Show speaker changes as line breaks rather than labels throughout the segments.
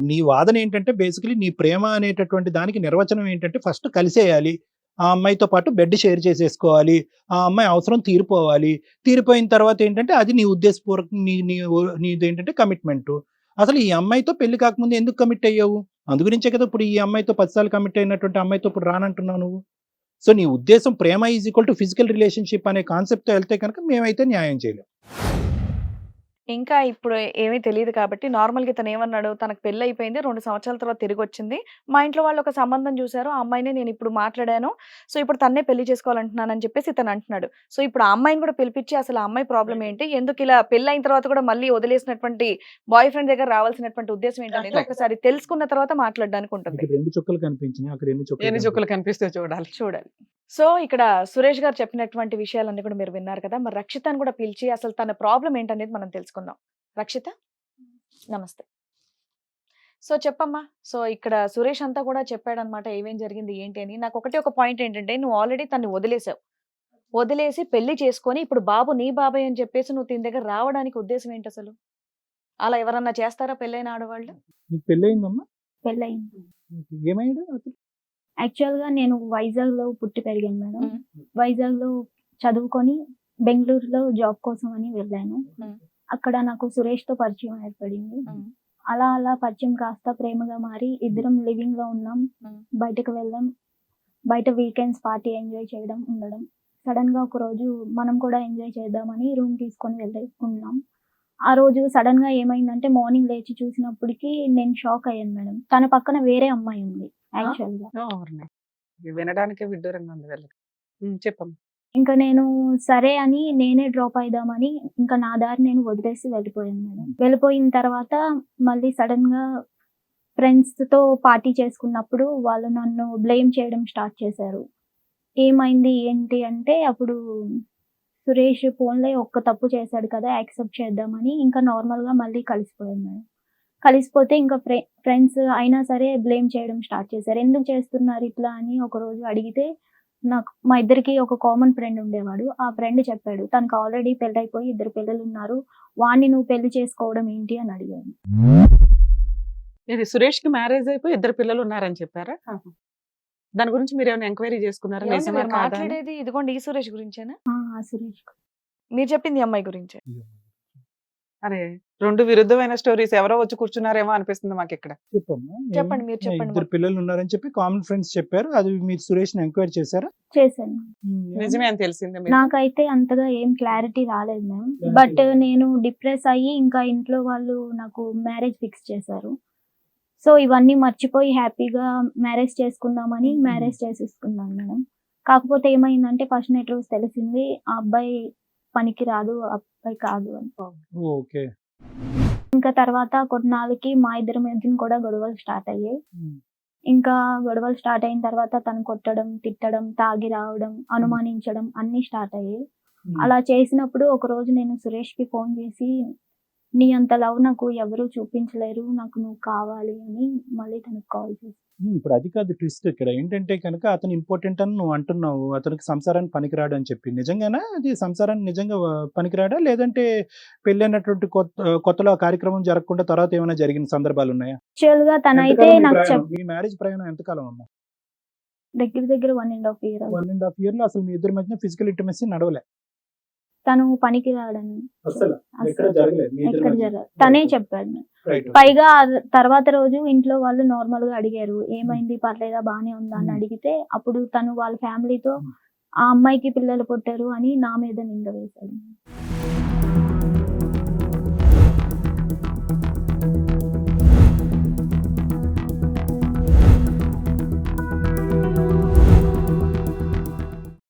ఇప్పుడు నీ వాదన ఏంటంటే బేసికలీ నీ ప్రేమ అనేటటువంటి దానికి నిర్వచనం ఏంటంటే ఫస్ట్ కలిసేయాలి. ఆ అమ్మాయితో పాటు బెడ్ షేర్ చేసేసుకోవాలి. ఆ అమ్మాయి అవసరం తీరిపోవాలి. తీరిపోయిన తర్వాత ఏంటంటే అది నీ ఉద్దేశపూర్వకం నీదేంటంటే కమిట్మెంటు. అసలు ఈ అమ్మాయితో పెళ్లి కాకముందు ఎందుకు కమిట్ అయ్యావు? అందు గురించే కదా ఇప్పుడు ఈ అమ్మాయితో 10 సార్లు కమిట్ అయినటువంటి అమ్మాయితో ఇప్పుడు రానంటున్నావు నువ్వు. సో, నీ ఉద్దేశం ప్రేమ is equal to physical relationship అనే కాన్సెప్ట్‌తో ఎళ్తే గనక మేమైతే న్యాయం చేయలేం.
ఇంకా ఇప్పుడు ఏమీ తెలీదు కాబట్టి నార్మల్‌గా ఇతనేమన్నాడు, తనకు పెళ్లయిపోయింది. 2 సంవత్సరాల తర్వాత తిరిగొచ్చింది. మా ఇంట్లో వాళ్ళు ఒక సంబంధం చూసారు. ఆ అమ్మాయినే నేనిప్పుడు మాట్లాడాను. సో, ఇప్పుడు తన్నే పెళ్లి చేసుకోవాలంటున్నానని చెప్పేసి ఇతను అంటున్నాడు. సో, ఇప్పుడు ఆ అమ్మాయిని కూడా పిలిపిచ్చి అసలు ఆ అమ్మాయి ప్రాబ్లమ్ ఏంటి? ఎందుకిలా పెళ్లయిన తర్వాత కూడా మళ్ళీ వదిలేసినటువంటి బాయ్ ఫ్రెండ్ దగ్గర రావాల్సినటువంటి ఉద్దేశ్యం ఏంటనేది ఒకసారి తెలుసుకున్న తర్వాత మాట్లాడడానికి ఉంటుంది.
ఇక్కడ 2 చుక్కలు కనిపించినాయి. అక్కడ ఎన్ని చుక్కలు
ఎన్ని చుక్కలు కనిపిస్తే చూడాలి.
చూడాలి. సో, ఇక్కడ సురేష్ గారు చెప్పినటువంటి విషయాలన్నీ కూడా మీరు విన్నారు కదా! మరి రక్షితని కూడా పిలిచి అసలు తన ప్రాబ్లమ్ ఏంటనేది మనం తెలుసుకుందాం. రక్షిత, నమస్తే. సో, చెప్పమ్మా. సో, ఇక్కడ సురేష్ అంతా కూడా చెప్పాడన్నమాట ఏమేం జరిగింది ఏంటి అని. నాకు ఒక పాయింట్ ఏంటంటే నువ్వు ఆల్రెడీ తన్ని వదిలేసావు. వదిలేసి పెళ్లి చేసుకొని ఇప్పుడు బాబు నీ బాబాయ్ అని చెప్పేసి నువ్వు తిన దగ్గర రావడానికి ఉద్దేశం ఏంటసలు? అలా ఎవరన్నా చేస్తారా పెళ్ళైన ఆడవాళ్ళు?
నీకు పెళ్లయిందమ్మా?
పెళ్ళయింది.
ఓకే. ఏమయ్యాడు అతను?
యాక్చువల్‌గా నేను వైజాగ్‌లో పుట్టి పెరిగాను మేడం.
హ్మ్.
వైజాగ్‌లో చదువుకొని బెంగుళూరులో జాబ్ కోసం అని వెళ్ళాను.
హ్మ్.
అక్కడ నాకు సురేష్‌తో పరిచయం ఏర్పడింది.
హ్మ్.
అలా అలా పరిచయం కాస్త ప్రేమగా మారి ఇద్దరం లివింగ్‌లో ఉన్నాం.
హ్మ్.
బయటకు వెళ్ళాం. బయట వీకెండ్స్ పార్టీ ఎంజాయ్ చేయడం, ఉండడం. సడెన్‌గా ఒకరోజు మనం కూడా ఎంజాయ్ చేద్దామని రూమ్ తీసుకొని ఉన్నాం. ఆ రోజు సడెన్‌గా ఏమైందంటే మార్నింగ్ లేచి చూసినప్పటికి నేను షాక్ అయ్యాను మేడం. తన పక్కన వేరే అమ్మాయి ఉంది యాక్చువల్‌గా.
ఓర్ని. ఇది వినడానికే విడ్డూరంగా ఉంది వీళ్ళకి. చెప్పమ్మా.
ఇంకా నేను సరే అని నేనే డ్రాప్ అయిదామని ఇంకా నా దారి నేను వదిలేసి వెళ్ళిపోయాను మేడం. వెళ్ళిపోయిన తర్వాత మళ్ళీ సడెన్‌గా ఫ్రెండ్స్‌తో పార్టీ చేసుకున్నప్పుడు వాళ్ళు నన్ను బ్లేమ్ చేయడం స్టార్ట్ చేశారు. ఏమైంది ఏంటి అంటే అప్పుడు సురేష్ పోన్లే ఒక్క తప్పు చేశాడు కదా! యాక్సెప్ట్ చేద్దామని ఇంకా నార్మల్‌గా మళ్ళీ కలిసిపోయాం మేడం. కలిసిపోతే ఇంకా ఫ్రెండ్స్ అయినా సరే బ్లేమ్ చేయడం స్టార్ట్ చేశారు. ఎందుకు చేస్తున్నారు ఇట్లా అని ఒకరోజు అడిగితే మా ఇద్దరికి ఒక కామన్ ఫ్రెండ్ ఉండేవాడు. ఆ ఫ్రెండ్ చెప్పాడు. తనకు ఆల్రెడీ పెళ్లయిపోయి 2 పిల్లలున్నారు. వాడిని నువ్వు పెళ్లి చేసుకోవడం ఏంటి అని అడిగాడు.
ఇది సురేష్‌కి మ్యారేజ్ అయిపోయి 2 పిల్లలు ఉన్నారని చెప్పారా? దాని గురించి మీరేమైనా ఎంక్వైరీ చేసుకున్నారా?
ఏమండి
నిజమా
మీరు
కాదా అని?
మాట్లాడేది ఇదిగోండి ఈ సురేష్ గురించేనా?
ఆ సురేష్.
మీరు చెప్పింది ఈ అమ్మాయి గురించే.
అరే 2 విరుద్ధమైన స్టోరీస్ ఎవరో వచ్చి కూర్చున్నారేమో అనిపిస్తుంది మాకు ఇక్కడ.
చెప్పమ్మా.
చెప్పండి, మీరు చెప్పండి
ఇద్దరు
మొత్తం.
పిల్లలు ఉన్నారని చెప్పి కామన్ ఫ్రెండ్స్ చెప్పారు. అది మీరు సురేష్‌ని ఎంక్వైరీ చేశారా?
చేశాను.
నిజమే అని తెలిసిందే మీకు?
నాకైతే అంతగా ఏం క్లారిటీ రాలేదు మ్యామ్. బట్ నేను డిప్రెస్ అయ్యి ఇంకా ఇంట్లో వాళ్ళు నాకు మ్యారేజ్ ఫిక్స్ చేశారు. సో ఇవన్నీ మర్చిపోయి హ్యాపీగా మ్యారేజ్ చేసుకుందామని మ్యారేజ్ చేసేసుకున్నాను మేడం. కాకపోతే ఏమైందంటే ఫస్ట్ నైట్ రోజు తెలిసింది ఆ అబ్బాయి పనికి రాదు, ఆ అబ్బాయి కాదు అని.
ఓకే.
ఇంకా తర్వాత కొన్నాళ్ళకి మా ఇద్దరి మధ్యన కూడా గొడవలు స్టార్ట్ అయ్యాయి. ఇంకా గొడవలు స్టార్ట్ అయిన తర్వాత తను కొట్టడం, తిట్టడం, తాగి రావడం, అనుమానించడం అన్నీ స్టార్ట్ అయ్యాయి. అలా చేసినప్పుడు ఒకరోజు నేను సురేష్‌కి ఫోన్ చేసి నీ అంత లవ్ నాకు ఎవరు చూపించలేరు. నాకు నువ్వు కావాలి అని మళ్ళీ తనకు కాల్ చేశాను.
ఇప్పుడు అది కాదు ట్విస్ట్ ఇక్కడ. ఏంటంటే కనుక అతను ఇంపార్టెంట్ అని నువ్వు అంటున్నావు. అతనికి సంసారానికి పనికిరాడు అని చెప్పి. నిజంగానా? అది సంసారానికి నిజంగా పనికిరాడా? లేదంటే పెళ్ళైనటువంటి కొత్తలో ఆ కార్యక్రమం జరగకుండా తర్వాత ఏమైనా జరిగిన సందర్భాలున్నాయా?
యాక్చువల్‌గా తనైతే
ఎంతకాలం మీ
నాకు
ప్రయాణం? మీ మ్యారేజ్ ప్రయాణం ఎంతకాలం అమ్మా?
దగ్గర దగ్గర 1.5 ఇయర్ అవుతుంది.
1.5 ఇయర్‌లో అసలు మీ ఇద్దరి మధ్యన ఫిజికల్ ఇంటిమసీ నడవలే.
తను పనికి రాడని
అస్సలు ఎక్కడ
అసలు
జరగలేదు మీ ఇద్దరి
ఎక్కడ
మధ్య.
జరగదు. తనే చెప్పాడు.
రైట్.
పైగా తర్వాత రోజు ఇంట్లో వాళ్ళు నార్మల్ గా అడిగారు ఏమైంది పర్లేదా బానే ఉందా అని అడిగితే అప్పుడు తను వాళ్ళ ఫ్యామిలీతో ఆ అమ్మాయికి పిల్లలు పుట్టారు అని నా మీద నింద వేశాడు.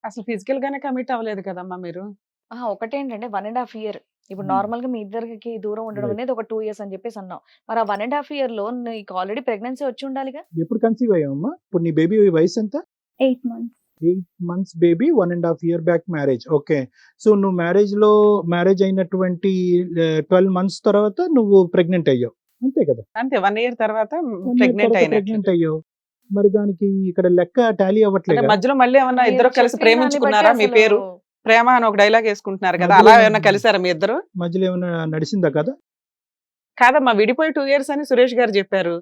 అసలు ఫిజికల్ గానే కమిట్ అవ్వలేదు కదమ్మా మీరు?
ఒకటేంటంటే 1.5 ఇయర్. ఇప్పుడు
Hmm.
నార్మల్‌గా మీ ఇద్దరికి దూరం ఉండడం
Right.
అనేది ఒక 2 ఇయర్స్ అని చెప్పేసి అన్నావు. మరి ఆ 1.5 ఇయర్‌లో నీకు ఆల్రెడీ ప్రెగ్నెన్సీ వచ్చి ఉండాలిగా?
ఎప్పుడు కన్సీవ్ అయ్యావమ్మా? ఇప్పుడు నీ బేబీ వయసు ఎంత?
8 months.
8 months baby, 1.5 year back marriage. Okay. So నువ్వు మ్యారేజ్ అయినటువంటి 12 months తర్వాత నువ్వు ప్రెగ్నెంట్ అయ్యావు. అంతే కదా?
అంతే 1 ఇయర్ తర్వాత ప్రెగ్నెంట్ అయినట్లు.
ప్రెగ్నెంట్ అయ్యావు. మరి దానికి ఇక్కడ లెక్క టాలీ
అంటే
అవ్వట్లేదు.
మధ్యలో మళ్ళీ ఏమన్నా
మీరు
ఇద్దరు కలిసి
చెప్పిన
ప్రేమించుకున్నారా?
దాన్ని
మీ
బట్టి
పేరు
అసలు
ప్రేమ అని ఒక డైలాగ్ వేసుకుంటున్నారు కదా,
మధ్యలో
అలా ఏమన్నా కలిసారా మీ ఇద్దరు?
మధ్యలో ఏమైనా నడిచిందా కదా?
కాదమ్మా, విడిపోయి 2 years అని సురేష్ గారు చెప్పారు.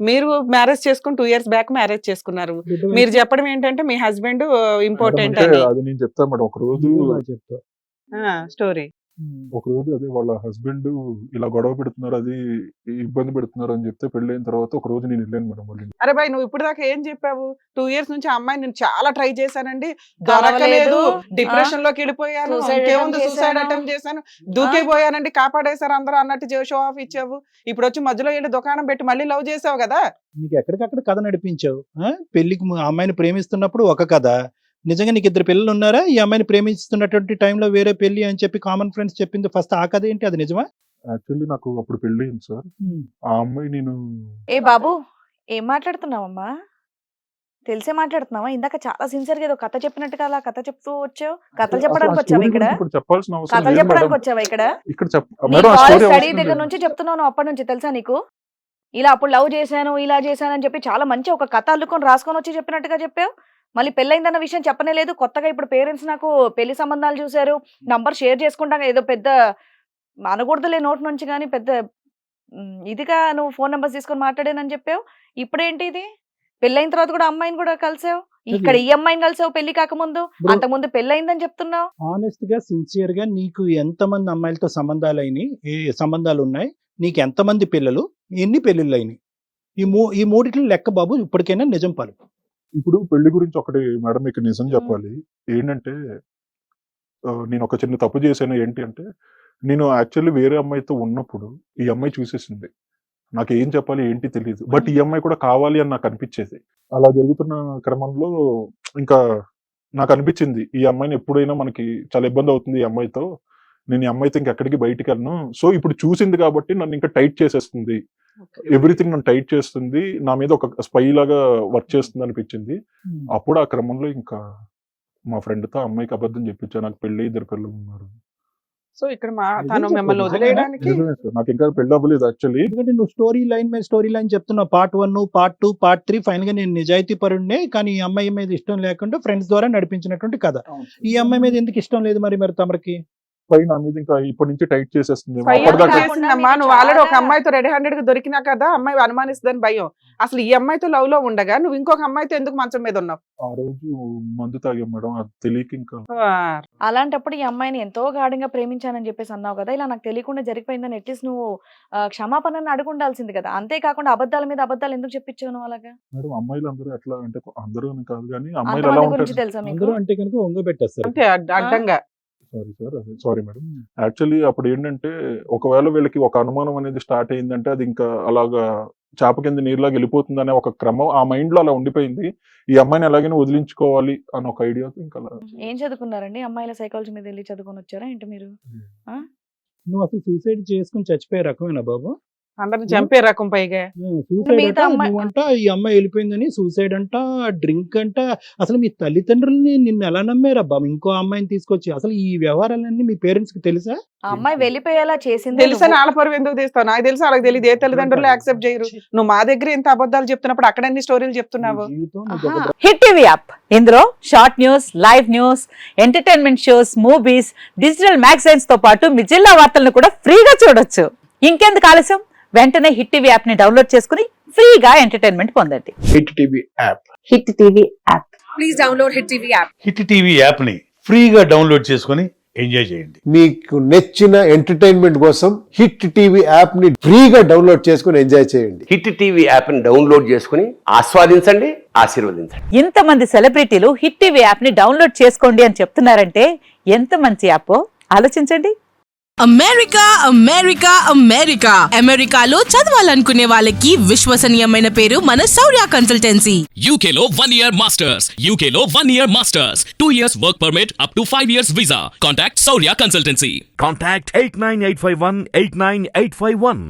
మీరు మ్యారేజ్ చేసుకుని 2 years బ్యాక్ మ్యారేజ్ చేసుకున్నారు. మీరు చెప్పడం ఏంటంటే మీ హస్బెండ్ ఇంపార్టెంట్
అంటే
అని
అది నేను చెప్తాను మేడం. ఒక రోజు
చెప్తా
స్టోరీ.
ఒక రోజు అదే వాళ్ళ హస్బెండ్ ఇలా గొడవ పెడుతున్నారు, అది ఇబ్బంది పెడుతున్నారు అని చెప్తే పెళ్ళైన తర్వాత ఒక రోజు నేను వెళ్ళాను మేడం వాళ్ళ ఇంటికి.
అరే బాయ్, నువ్వు ఇప్పుడు దాకా ఏం చెప్పావు? 2 years నుంచి ఆ అమ్మాయి నేను చాలా ట్రై చేశానండి,
కలవలేదు.
దొరకలేదు, డిప్రెషన్ లోకి వెళ్ళిపోయాను,
Suicide
ఇంకేముంది
attempt
సూసైడ్
చేశాను.
అటెంప్ట్ చేశాను, దూకిపోయానండి, కాపాడేశారు అందరూ అన్నట్టు షో ఆఫ్ ఇచ్చావు. ఇప్పుడు వచ్చి మధ్యలో వెళ్ళి దుకాణం పెట్టి మళ్ళీ లవ్ చేసావు కదా.
నీకు ఎక్కడికక్కడ కథ నడిపించావు. పెళ్లికి ఆ అమ్మాయిని ప్రేమిస్తున్నప్పుడు ఒక కథ, నిజంగా నీకు 2 పిల్లలు ఉన్నారా? ఈ అమ్మాయిని ప్రేమిస్తున్నటువంటి టైంలో వేరే పెళ్లి అని చెప్పి కామన్ ఫ్రెండ్స్ చెప్పింది ఫస్ట్ ఆ కథ ఏంటి? అది నిజమా?
యాక్చువల్లీ నాకు అప్పుడు పెళ్ళయింది సార్. ఆ అమ్మాయి నేను
ఏ బాబు, ఏం మాట్లాడుతున్నావమ్మా? తెలిసే మాట్లాడుతున్నావా? ఇందాక చాలా సిన్సియర్ గా ఏదో కథ చెప్పినట్టుగా అలా కథ చెప్తూ వచ్చావు. కథలు చెప్పడానికి వచ్చావా ఇక్కడ?
ఇప్పుడు చెప్పాల్సిన అవసరం
కథలు
లేదు
చెప్పడానికి
మేడం.
వచ్చావా ఇక్కడ?
ఇక్కడ
నీ
మేడం ఆ
కాలేజ్
స్టోరీ
స్టడీ
అవసరం
దగ్గర
లేదు.
నుంచి చెప్తున్నాను అప్పటి నుంచి, తెలుసా నీకు? ఇలా అప్పుడు లవ్ చేశాను, ఇలా చేశాను అని చెప్పి చాలా మంచి ఒక కథ అల్లుకొని రాసుకొని వచ్చి చెప్పినట్టుగా చెప్పావు. మళ్ళీ పెళ్ళైందన్న విషయం చెప్పనే లేదు. కొత్తగా ఇప్పుడు పేరెంట్స్ నాకు పెళ్లి సంబంధాలు చూశారు, నంబర్ షేర్ చేసుకుంటాం, ఏదో పెద్ద అనకూడదులే నోట్ నుంచి, కానీ పెద్ద ఇదిగా నువ్వు ఫోన్ నెంబర్స్ తీసుకొని మాట్లాడానని చెప్పావు. ఇప్పుడేంటి ఇది? పెళ్ళైన తర్వాత కూడా అమ్మాయిని కూడా కలిసావు, ఇక్కడ ఈ అమ్మాయిని కలిసావు పెళ్లి కాకముందు, అంతకుముందు పెళ్ళయిందని చెప్తున్నావు.
ఆనెస్ట్ గా సిన్సియర్ గా నీకు ఎంతమంది అమ్మాయిలతో సంబంధాలు అయినాయి, ఏ సంబంధాలు ఉన్నాయి, నీకు ఎంతమంది పిల్లలు, ఎన్ని పెళ్లిళ్ళు అయినాయి? ఈ మూడిట్లో లెక్క బాబు, ఇప్పటికైనా నిజం పాలు.
ఇప్పుడు పెళ్లి గురించి ఒకటి మేడం మీకు నిజం చెప్పాలి. ఏంటంటే నేను ఒక చిన్న తప్పు చేశాను. ఏంటి అంటే నేను యాక్చువల్లీ వేరే అమ్మాయితో ఉన్నప్పుడు ఈ అమ్మాయి చూసేసింది. నాకు ఏం చెప్పాలి ఏంటి తెలియదు, బట్ ఈ అమ్మాయి కూడా కావాలి అని నాకు అనిపించేది. అలా జరుగుతున్న క్రమంలో ఇంకా నాకు అనిపించింది ఈ అమ్మాయిని ఎప్పుడైనా మనకి చాలా ఇబ్బంది అవుతుంది ఈ అమ్మాయితో, నేను ఈ అమ్మాయితో ఇంకెక్కడికి బయటికి వెళ్ళను. సో ఇప్పుడు చూసింది కాబట్టి నన్ను ఇంకా టైట్ చేసేస్తుంది, ఎవ్రీథింగ్ నన్ను టైట్ చేస్తుంది, నా మీద ఒక స్పై లాగా వర్క్ చేస్తుంది అనిపించింది. అప్పుడు ఆ క్రమంలో ఇంకా మా ఫ్రెండ్ తో అమ్మాయికి అబద్ధం చెప్పించా, నాకు పెళ్లి 2 పిల్లలు ఉన్నారు.
సో ఇక్కడ తను మిమ్మల్ని వదిలేయడానికి
నిజమే సార్, నాకు ఇంకా పెళ్లి అవ్వలేదు యాక్చువల్లీ.
ఎందుకంటే నువ్వు స్టోరీ లైన్ మీద స్టోరీ లైన్ చెప్తున్నావు, పార్ట్ 1, పార్ట్ 2, పార్ట్ 3, ఫైనల్ గా నేను నిజాయితీ పరుణ్ణే, కానీ ఈ అమ్మాయి మీద ఇష్టం లేకుండా ఫ్రెండ్స్ ద్వారా నడిపించినటువంటి కథ. ఈ అమ్మాయి మీద ఎందుకు ఇష్టం లేదు మరి తమరికి?
పై నా మీద ఇంకా ఇప్పటి నుంచి టైట్ చేసేస్తుంది.
భయం
అప్పటిదాకా
చేసిందమ్మా. నువ్వు ఆల్రెడీ ఒక అమ్మాయితో రెడీ హ్యాండెడ్ గా దొరికినా కదా, అమ్మాయి అనుమానిస్తుందని భయం. అసలు ఈ అమ్మాయితో లవ్ లో ఉండగా నువ్వు ఇంకొక అమ్మాయితో ఎందుకు మంచం మీద ఉన్నావు?
ఆ రోజు మందు తాగాం మేడం, అది తెలియక ఇంకా
అలాంటప్పుడు ఈ అమ్మాయిని ఎంతో గాఢంగా ప్రేమించానని చెప్పేసి అన్నావు కదా, ఇలా నాకు తెలియకుండా జరిగిపోయిందని అట్లీస్ట్ నువ్వు క్షమాపణని అడుగుండాల్సింది కదా. అంతేకాకుండా అబద్ధాల మీద అబద్ధాలు ఎందుకు చెప్పించావు నువ్వు అలాగా?
మేడం అమ్మాయిలు అందరూ ఎట్లా అంటే, అందరూ అని కాదు కానీ అమ్మాయిలు ఎలా
అంతమంది గురించి
ఉంటారు.
తెలుసా మీకు?
అందరూ అంటే కనుక వంగబెట్టేస్తారు.
అంటే అడ్డంగా.
Sorry sir, sorry madam. Actually అప్పుడు ఏంటంటే ఒకవేళ వీళ్ళకి ఒక అనుమానం అనేది స్టార్ట్ అయిందంటే అది ఇంకా అలాగా చేప కింద నీరులాగా వెళ్ళిపోతుంది అనే ఒక క్రమం ఆ మైండ్ లో అలా ఉండిపోయింది. ఈ అమ్మాయిని ఎలాగైనా వదిలించుకోవాలి అని ఒక ఐడియాతో ఇంకా అలా.
ఏం చదువుకున్నారండి? అమ్మాయిల సైకాలజీ మీద వెళ్ళి చదువుకొని వచ్చారా ఏంటి మీరు?
నువ్వు అసలు సూసైడ్ చేసుకుని చచ్చిపోయే రకమేనా బాబు?
అందరిని చంపే రకం పైగా.
సూసైడ్
మిగతా అమ్మాయి-
నువ్వంట ఈ అమ్మాయి వెళ్ళిపోయిందని సూసైడ్ అంట, డ్రింక్ అంట. అసలు మీ తల్లిదండ్రులని నిన్ను ఎలా నమ్మారబ్బా ఇంకో అమ్మాయిని తీసుకొచ్చి? అసలు ఈ వ్యవహారాలన్నీ మీ పేరెంట్స్ కి తెలుసా?
ఆ అమ్మాయి వెళ్ళిపోయేలా చేసింది
తెలుసని ఆడపరువు ఎందుకు తీస్తావు? నాకు తెలుసు, వాళ్ళకి తెలియదు. ఏ తల్లిదండ్రులు యాక్సెప్ట్ చేయరు. నువ్వు మా దగ్గర ఎంత అబద్ధాలు చెప్తున్నప్పుడు అక్కడ అన్ని స్టోరీలు చెప్తున్నావు.
నీ జీవితం నీకు ఒక
హిట్ టీవీ యాప్, ఇందులో short news, live news, entertainment shows, movies, digital magazines తో పాటు మీ జిల్లా వార్తలను కూడా ఫ్రీగా చూడొచ్చు. ఇంకెందుకు ఆలస్యం, వెంటనే హిట్ టీవీ యాప్ ని డౌన్లోడ్ చేసుకుని ఫ్రీగా ఎంటర్టైన్మెంట్ పొందండి.
Hit TV app.
Hit TV app.
Please download hit TV app.
Hit TV app ని ఫ్రీగా డౌన్లోడ్ చేసుకొని ఎంజాయ్ చేయండి.
మీకు నచ్చిన ఎంటర్టైన్మెంట్ కోసం హిట్ టీవీ యాప్ ని ఫ్రీగా డౌన్లోడ్ చేసుకుని ఎంజాయ్ చేయండి.
హిట్ టీవీ యాప్ ని డౌన్లోడ్ చేసుకుని ఆస్వాదించండి, ఆశీర్వదించండి.
ఇంతమంది సెలబ్రిటీలు హిట్ టీవీ యాప్ ని డౌన్లోడ్ చేసుకోండి అని చెప్తున్నారంటే ఎంత మంచి యాప్ ఆలోచించండి.
అమెరికా అమెరికా అమెరికా అమెరికాలో చదవాలనుకునే వాళ్ళకి విశ్వసనీయమైన పేరు మన శౌర్య కన్సల్టెన్సీ.
UK లో 1 year masters. UK లో 1 year masters. 2 years work permit up to 5 years visa. Contact Saurya Consultancy.
Contact 89851 89851.